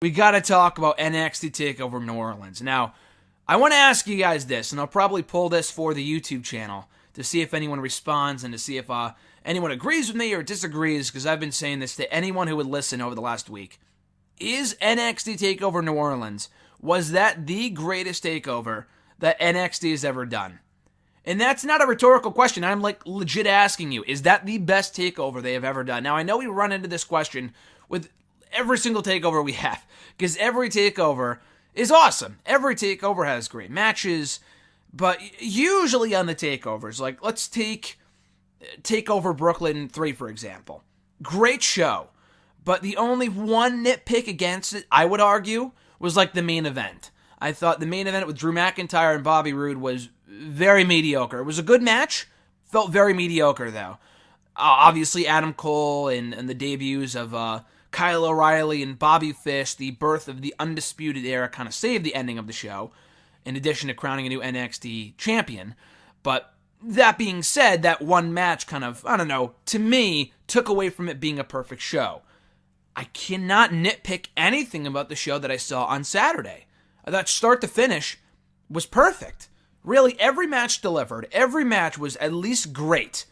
we got to talk about NXT TakeOver New Orleans. Now, I want to ask you guys this, and I'll probably pull this for the YouTube channel to see if anyone responds and to see if anyone agrees with me or disagrees, because I've been saying this to anyone who would listen over the last week. Is NXT TakeOver New Orleans, was that the greatest takeover that NXT has ever done? And that's not a rhetorical question. I'm legit asking you, is that the best takeover they have ever done? Now, I know we run into this question with every single takeover we have, because every takeover is awesome. Every takeover has great matches, but usually on the takeovers, like let's take TakeOver Brooklyn 3, for example. Great show, but the only one nitpick against it, I would argue, was like the main event. I thought the main event with Drew McIntyre and Bobby Roode was very mediocre. It was a good match, felt very mediocre though. Obviously Adam Cole and the debuts of Kyle O'Reilly and Bobby Fish, the birth of the Undisputed Era, kind of saved the ending of the show, in addition to crowning a new NXT champion. But that being said, that one match kind of, I don't know, to me, took away from it being a perfect show. I cannot nitpick anything about the show that I saw on Saturday. I thought start to finish was perfect. Really, every match delivered. Every match was at least great.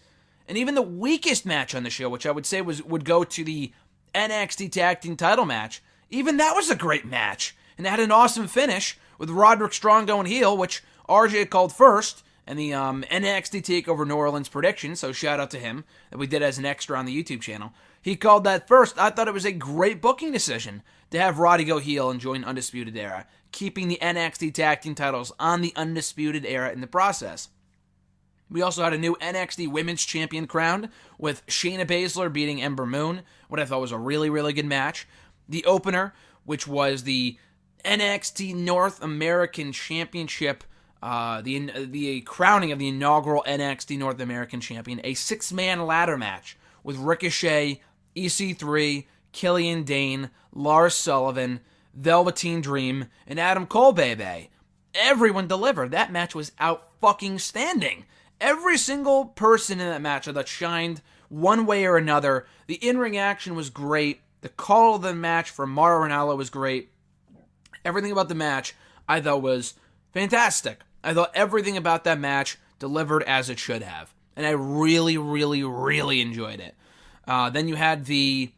And even the weakest match on the show, which I would say would go to the NXT Tag Team title match, even that was a great match. And it had an awesome finish with Roderick Strong going heel, which RJ called first, and the NXT TakeOver New Orleans prediction, so shout out to him, that we did as an extra on the YouTube channel. He called that first. I thought it was a great booking decision to have Roddy go heel and join Undisputed Era, keeping the NXT Tag Team titles on the Undisputed Era in the process. We also had a new NXT Women's Champion crowned, with Shayna Baszler beating Ember Moon, what I thought was a really, really good match. The opener, which was the NXT North American Championship, the crowning of the inaugural NXT North American Champion, a 6-man ladder match with Ricochet, EC3, Killian Dane, Lars Sullivan, Velveteen Dream, and Adam Cole, baby. Everyone delivered. That match was out-fucking-standing. Every single person in that match I thought shined one way or another. The in-ring action was great. The call of the match for Mauro Ranallo was great. Everything about the match I thought was fantastic. I thought everything about that match delivered as it should have. And I really, really, really enjoyed it. Then you had the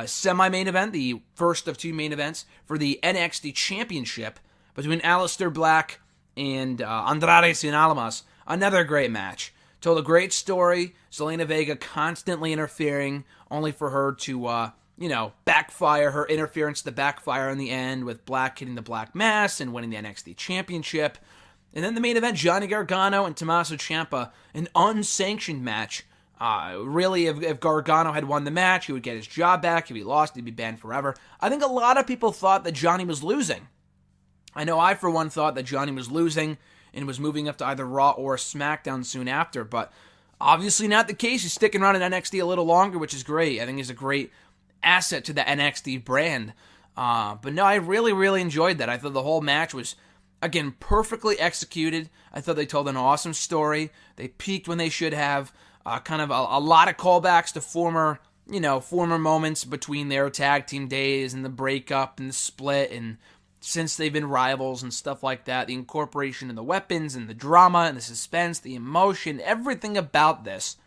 semi-main event, the first of two main events for the NXT Championship between Aleister Black and Andrade Cien Almas. Another great match. Told a great story. Zelina Vega constantly interfering, only for her to, backfire. Her interference to backfire in the end, with Black hitting the Black Mass and winning the NXT Championship. And then the main event, Johnny Gargano and Tommaso Ciampa, an unsanctioned match. Really, if Gargano had won the match, he would get his job back. If he lost, he'd be banned forever. I think a lot of people thought that Johnny was losing. I know I, for one, thought that Johnny was losing and was moving up to either Raw or SmackDown soon after, but obviously not the case. He's sticking around in NXT a little longer, which is great. I think he's a great asset to the NXT brand. But no, I really, really enjoyed that. I thought the whole match was, again, perfectly executed. I thought they told an awesome story. They peaked when they should have. Kind of a lot of callbacks to former moments between their tag team days and the breakup and the split, and since they've been rivals and stuff like that. The incorporation of the weapons and the drama and the suspense, the emotion, everything about this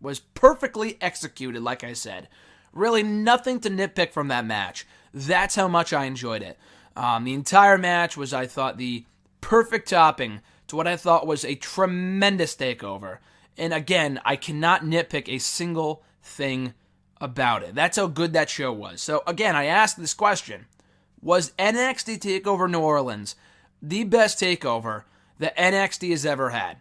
was perfectly executed, like I said. Really nothing to nitpick from that match. That's how much I enjoyed it. The entire match was, I thought, the perfect topping to what I thought was a tremendous takeover. And again, I cannot nitpick a single thing about it. That's how good that show was. So again, I asked this question. Was NXT TakeOver New Orleans the best takeover that NXT has ever had?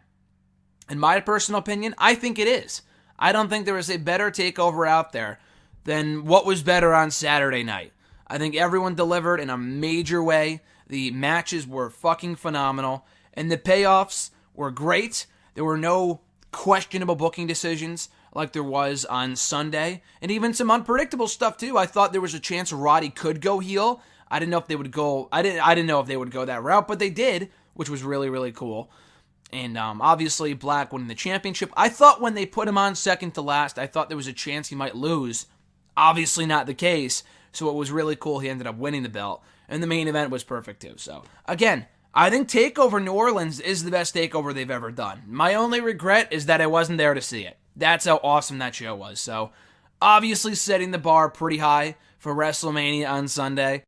In my personal opinion, I think it is. I don't think there is a better takeover out there than what was better on Saturday night. I think everyone delivered in a major way. The matches were fucking phenomenal, and the payoffs were great. There were no questionable booking decisions like there was on Sunday, and even some unpredictable stuff too. I thought there was a chance Roddy could go heel. I didn't know if they would go. I didn't know if they would go that route, but they did, which was really, really cool. And obviously Black winning the championship. I thought when they put him on second to last, I thought there was a chance he might lose. Obviously not the case. So it was really cool. He ended up winning the belt. And the main event was perfect too. So, again, I think TakeOver New Orleans is the best TakeOver they've ever done. My only regret is that I wasn't there to see it. That's how awesome that show was. So, obviously setting the bar pretty high for WrestleMania on Sunday.